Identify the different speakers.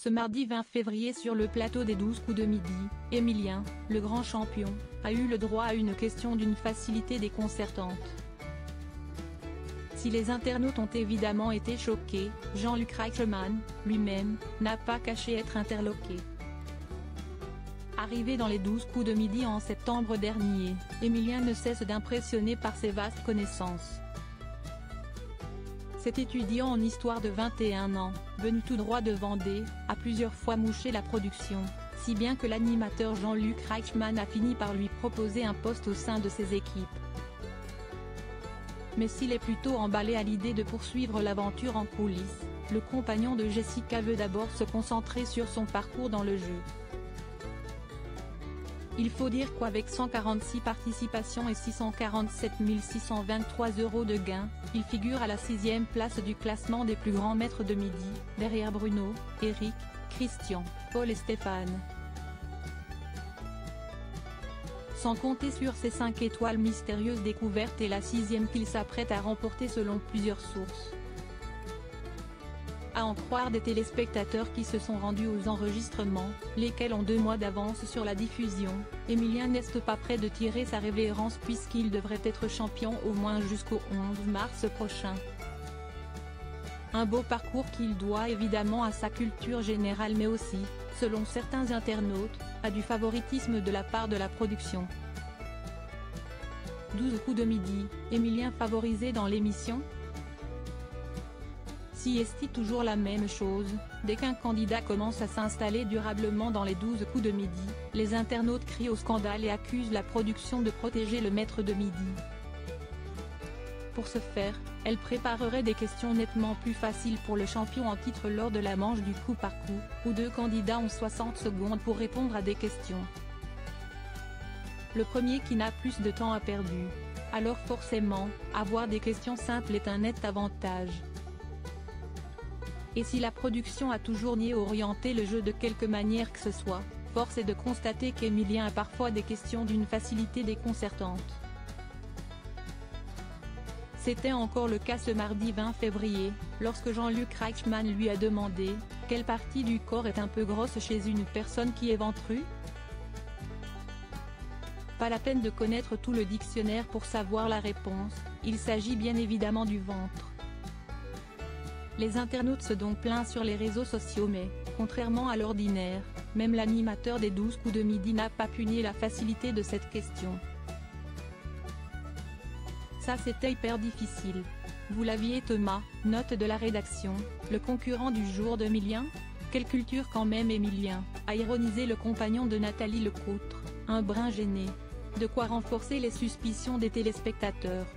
Speaker 1: Ce mardi 20 février sur le plateau des 12 coups de midi, Emilien, le grand champion, a eu le droit à une question d'une facilité déconcertante. Si les internautes ont évidemment été choqués, Jean-Luc Reichmann, lui-même, n'a pas caché être interloqué. Arrivé dans les 12 coups de midi en septembre dernier, Emilien ne cesse d'impressionner par ses vastes connaissances. Cet étudiant en histoire de 21 ans, venu tout droit de Vendée, a plusieurs fois mouché la production, si bien que l'animateur Jean-Luc Reichmann a fini par lui proposer un poste au sein de ses équipes. Mais s'il est plutôt emballé à l'idée de poursuivre l'aventure en coulisses, le compagnon de Jessica veut d'abord se concentrer sur son parcours dans le jeu. Il faut dire qu'avec 146 participations et 647 623 € de gains, il figure à la 6e place du classement des plus grands maîtres de midi, derrière Bruno, Eric, Christian, Paul et Stéphane. Sans compter sur ses 5 étoiles mystérieuses découvertes et la 6e qu'il s'apprête à remporter selon plusieurs sources. À en croire des téléspectateurs qui se sont rendus aux enregistrements, lesquels ont 2 mois d'avance sur la diffusion, Emilien n'est pas prêt de tirer sa révérence puisqu'il devrait être champion au moins jusqu'au 11 mars prochain. Un beau parcours qu'il doit évidemment à sa culture générale mais aussi, selon certains internautes, à du favoritisme de la part de la production. 12 coups de midi, Emilien favorisé dans l'émission ? Si est-il toujours la même chose, dès qu'un candidat commence à s'installer durablement dans les 12 coups de midi, les internautes crient au scandale et accusent la production de protéger le maître de midi. Pour ce faire, elle préparerait des questions nettement plus faciles pour le champion en titre lors de la manche du coup par coup, où 2 candidats ont 60 secondes pour répondre à des questions. Le premier qui n'a plus de temps a perdu. Alors forcément, avoir des questions simples est un net avantage. Et si la production a toujours nié orienter le jeu de quelque manière que ce soit, force est de constater qu'Emilien a parfois des questions d'une facilité déconcertante. C'était encore le cas ce mardi 20 février, lorsque Jean-Luc Reichmann lui a demandé « Quelle partie du corps est un peu grosse chez une personne qui est ventrue ?» Pas la peine de connaître tout le dictionnaire pour savoir la réponse, il s'agit bien évidemment du ventre. Les internautes se donc plaignent sur les réseaux sociaux mais, contrairement à l'ordinaire, même l'animateur des 12 coups de midi n'a pas pu nier la facilité de cette question. Ça c'était hyper difficile. Vous l'aviez Thomas, note de la rédaction, le concurrent du jour d'Emilien ? Quelle culture quand même Emilien, a ironisé le compagnon de Nathalie Lecoutre, un brin gêné. De quoi renforcer les suspicions des téléspectateurs.